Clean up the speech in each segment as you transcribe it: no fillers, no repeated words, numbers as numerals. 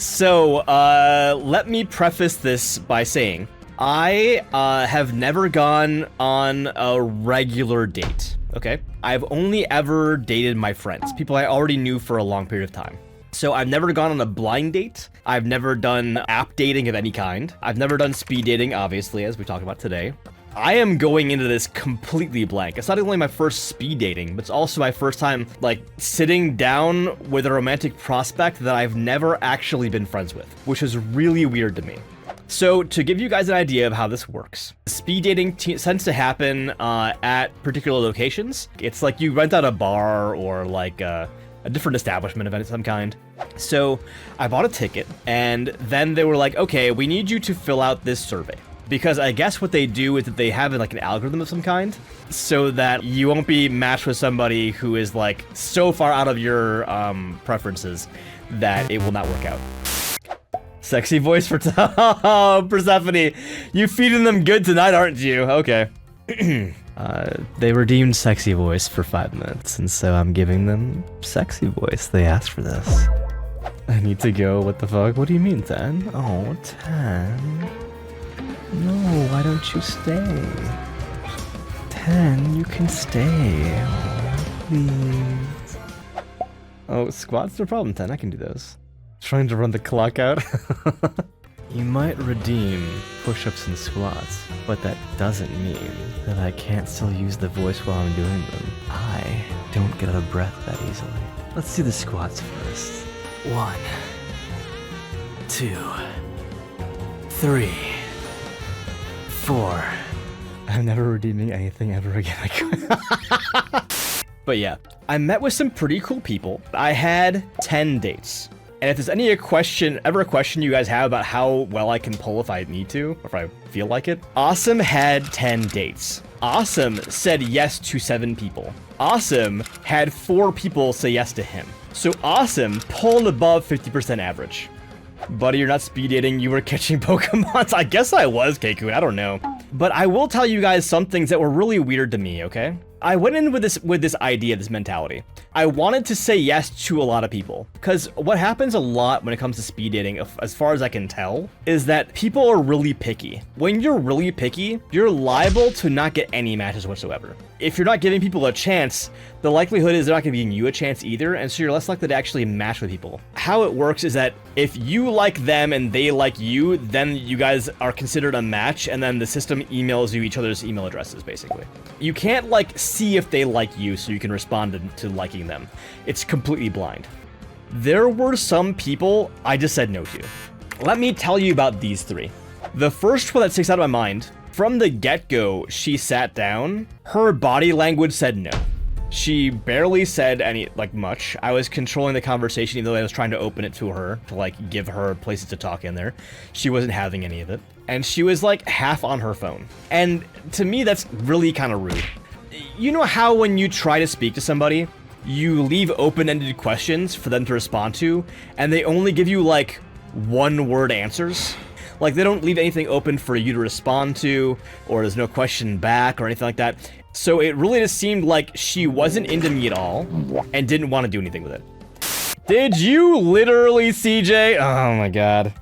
So, let me preface this by saying, I have never gone on a regular date, okay? I've only ever dated my friends, people I already knew for a long period of time. So I've never gone on a blind date. I've never done app dating of any kind. I've never done speed dating, obviously, as we talked about today. I am going into this completely blank. It's not only my first speed dating, but it's also my first time, like, sitting down with a romantic prospect that I've never actually been friends with, which is really weird to me. So, to give you guys an idea of how this works, speed dating tends to happen at particular locations. It's like you rent out a bar or like a different establishment of some kind. So, I bought a ticket, and then they were like, okay, we need you to fill out this survey. Because I guess what they do is that they have like an algorithm of some kind so that you won't be matched with somebody who is like so far out of your preferences that it will not work out. Sexy voice for Persephone. You feeding them good tonight, aren't you? Okay. They redeemed sexy voice for 5 minutes, and so I'm giving them sexy voice. They asked for this. I need to go. What the fuck? What do you mean, 10? Oh, 10. No, why don't you stay? 10, you can stay. Oh, please. Oh, squats, no problem, 10. I can do those. Trying to run the clock out. You might redeem push-ups and squats, but that doesn't mean that I can't still use the voice while I'm doing them. I don't get out of breath that easily. Let's do the squats first. 1, 2, 3, 4. I'm never redeeming anything ever again. But yeah, I met with some pretty cool people. I had 10 dates. And if there's ever a question you guys have about how well I can pull if I need to, or if I feel like it, Asim had 10 dates. Asim said yes to 7 people. Asim had 4 people say yes to him. So Asim pulled above 50% average. Buddy, you're not speed dating, you were catching Pokemons. I guess I was, Keikun, I don't know. But I will tell you guys some things that were really weird to me, okay? I went in with this idea, this mentality. I wanted to say yes to a lot of people, because what happens a lot when it comes to speed dating, as far as I can tell, is that people are really picky. When you're really picky, you're liable to not get any matches whatsoever. If you're not giving people a chance, the likelihood is they're not going to be giving you a chance either, and so you're less likely to actually match with people. How it works is that if you like them and they like you, then you guys are considered a match, and then the system emails you each other's email addresses, basically. You can't, like, see if they like you so you can respond to liking them. It's completely blind. There were some people I just said no to. Let me tell you about these 3. The first one that sticks out of my mind, from the get-go, she sat down, her body language said no. She barely said much. I was controlling the conversation even though I was trying to open it to her, to like give her places to talk in there. She wasn't having any of it. And she was like half on her phone. And to me, that's really kind of rude. You know how when you try to speak to somebody, you leave open-ended questions for them to respond to, and they only give you like 1-word answers? Like, they don't leave anything open for you to respond to, or there's no question back or anything like that. So it really just seemed like she wasn't into me at all, and didn't want to do anything with it. Did you literally, CJ? Oh my god.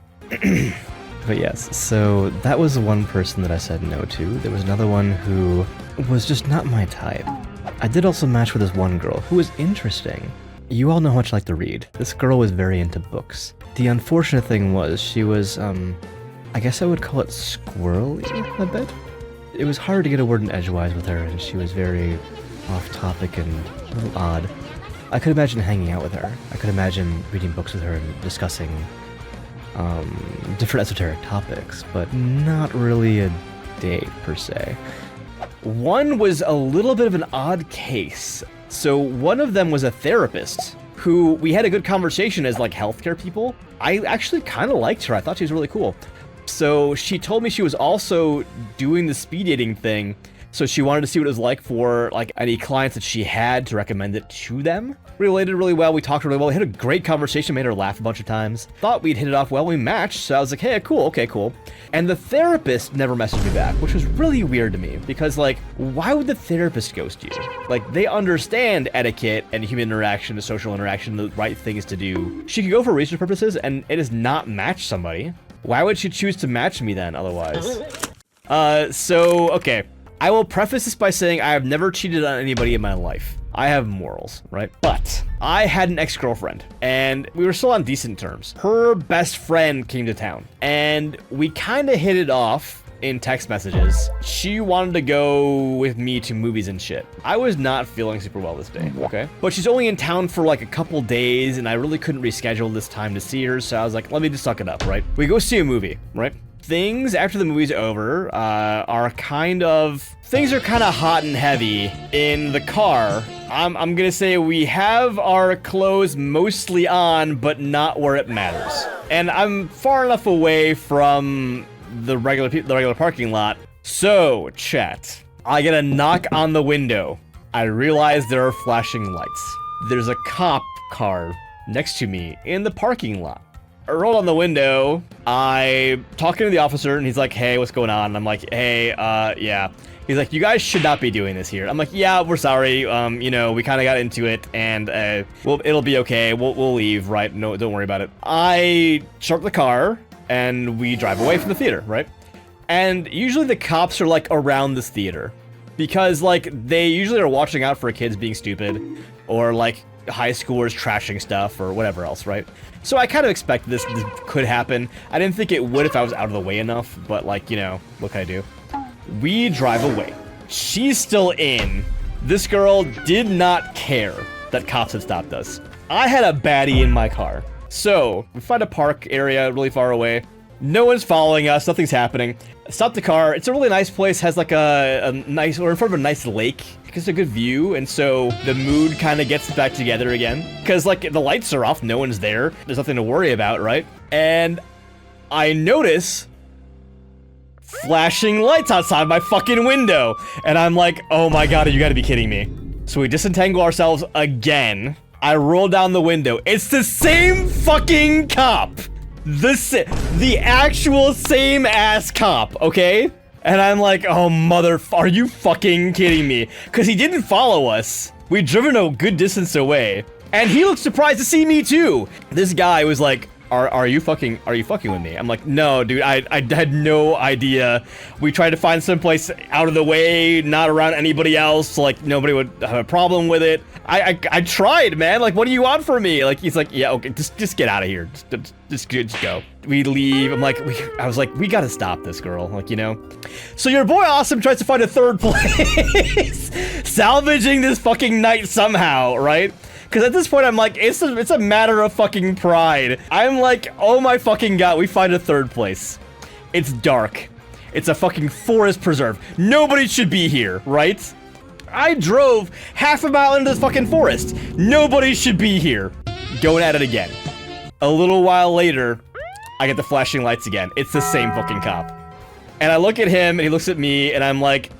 But yes, so that was the one person that I said no to. There was another one who was just not my type. I did also match with this one girl who was interesting. You all know how much I like to read. This girl was very into books. The unfortunate thing was she was, I guess I would call it squirrely a bit. It was hard to get a word in edgewise with her, and she was very off-topic and a little odd. I could imagine hanging out with her. I could imagine reading books with her and discussing different esoteric topics, but not really a date per se. One was a little bit of an odd case. So one of them was a therapist who we had a good conversation as like healthcare people. I actually kind of liked her. I thought she was really cool. So she told me she was also doing the speed dating thing So she wanted to see what it was like for like any clients that she had to recommend it to them. We related really well. We talked really well. We had a great conversation, made her laugh a bunch of times. Thought we'd hit it off well. We matched. So I was like, hey, cool. Okay, cool. And the therapist never messaged me back, which was really weird to me because like, why would the therapist ghost you? Like they understand etiquette and human interaction, the social interaction, the right things to do. She could go for research purposes and it is not match somebody. Why would she choose to match me then otherwise? Okay. I will preface this by saying I have never cheated on anybody in my life. I have morals, right? But I had an ex-girlfriend and we were still on decent terms. Her best friend came to town and we kind of hit it off in text messages. She wanted to go with me to movies and shit. I was not feeling super well this day, okay? But she's only in town for like a couple days and I really couldn't reschedule this time to see her. So I was like, let me just suck it up, right? We go see a movie, right? Things after the movie's over things are kind of hot and heavy in the car. I'm gonna say we have our clothes mostly on, but not where it matters. And I'm far enough away from the regular parking lot. So, chat, I get a knock on the window. I realize there are flashing lights. There's a cop car next to me in the parking lot. I roll on the window, I talking to the officer, and he's like, hey, what's going on? And I'm like, hey, yeah. He's like, you guys should not be doing this here. I'm like, yeah, we're sorry. You know, we kind of got into it, and it'll be okay. We'll leave, right? No, don't worry about it. I start the car, and we drive away from the theater, right? And usually the cops are like around this theater, because like they usually are watching out for kids being stupid, or like high schoolers trashing stuff or whatever else, right? So I kind of expected this could happen. I didn't think it would if I was out of the way enough, but like, you know, what can I do? We drive away. She's still in. This girl did not care that cops had stopped us. I had a baddie in my car. So we find a park area really far away. No one's following us, nothing's happening. Stop the car. It's a really nice place, has like a nice, or in front of a nice lake. It's a good view, and so the mood kind of gets back together again. Because like the lights are off, no one's there. There's nothing to worry about, right? And I notice flashing lights outside my fucking window. And I'm like, oh my god, you gotta be kidding me. So we disentangle ourselves again. I roll down the window. It's the same fucking cop. The actual same ass cop, okay? And I'm like, oh are you fucking kidding me? Because he didn't follow us. We'd driven a good distance away. And he looked surprised to see me too. This guy was like, are you fucking with me? I'm like, no, dude, I had no idea. We tried to find someplace out of the way, not around anybody else, so like nobody would have a problem with it. I tried, man. Like, what do you want from me? Like, he's like, yeah, okay, just get out of here. Just go. We leave. I was like, we gotta stop this girl. Like, you know. So your boy Asim tries to find a third place, salvaging this fucking night somehow, right? Because at this point, I'm like, it's a matter of fucking pride. I'm like, oh my fucking god, we find a third place. It's dark. It's a fucking forest preserve. Nobody should be here, right? I drove half a mile into this fucking forest. Nobody should be here. Going at it again. A little while later, I get the flashing lights again. It's the same fucking cop. And I look at him, and he looks at me, and I'm like,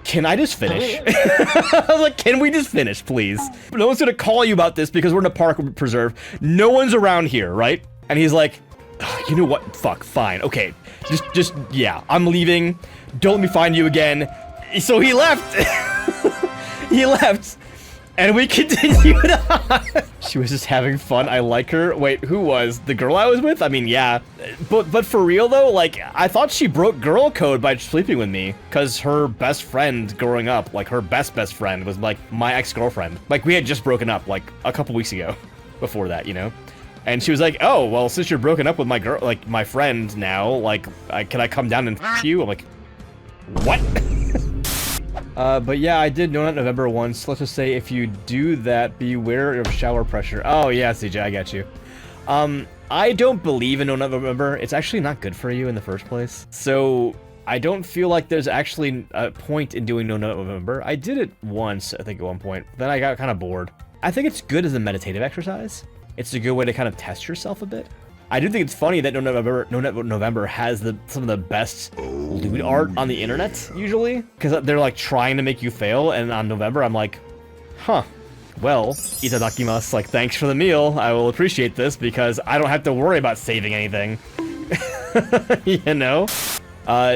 can I just finish? I was like, can we just finish, please? No one's gonna call you about this because we're in a park preserve. No one's around here, right? And he's like, you know what? Fuck, fine. Okay, yeah, I'm leaving. Don't let me find you again. So he left. He left. And we continued on. She was just having fun. I like her. Wait, who was? The girl I was with? I mean, yeah. But for real, though, like, I thought she broke girl code by sleeping with me. Because her best friend growing up, like, her best friend was, like, my ex-girlfriend. Like, we had just broken up, like, a couple weeks ago. Before that, you know? And she was like, oh, well, since you're broken up with my girl, like, my friend now, like, can I come down and f you? I'm like, what? But yeah, I did No Nut November once. Let's just say if you do that, beware of shower pressure. Oh yeah, CJ, I got you. I don't believe in No Nut November. It's actually not good for you in the first place. So I don't feel like there's actually a point in doing No Nut November. I did it once, I think, at one point. Then I got kind of bored. I think it's good as a meditative exercise. It's a good way to kind of test yourself a bit. I do think it's funny that November has some of the best loot art on the internet, usually. Because they're like trying to make you fail, and on November, I'm like, huh. Well, itadakimasu, like, thanks for the meal. I will appreciate this because I don't have to worry about saving anything. You know?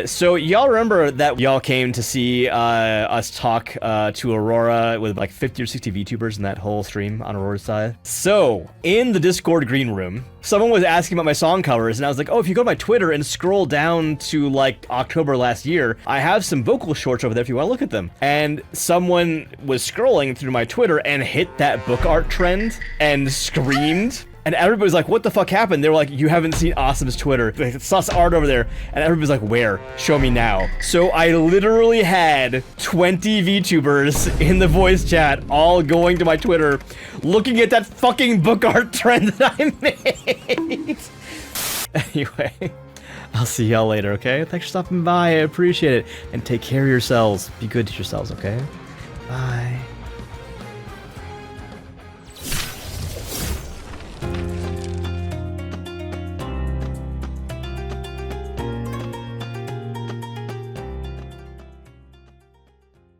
So y'all remember that y'all came to see us talk to Aurora with like 50 or 60 VTubers in that whole stream on Aurora's side? So, in the Discord green room, someone was asking about my song covers, and I was like, oh, if you go to my Twitter and scroll down to like October last year, I have some vocal shorts over there if you want to look at them. And someone was scrolling through my Twitter and hit that book art trend and screamed. And everybody's like, what the fuck happened? They were like, you haven't seen Asim's Twitter. It's sus art over there. And everybody's like, where? Show me now. So I literally had 20 VTubers in the voice chat all going to my Twitter looking at that fucking book art trend that I made. Anyway, I'll see y'all later, okay? Thanks for stopping by. I appreciate it. And take care of yourselves. Be good to yourselves, okay? Bye.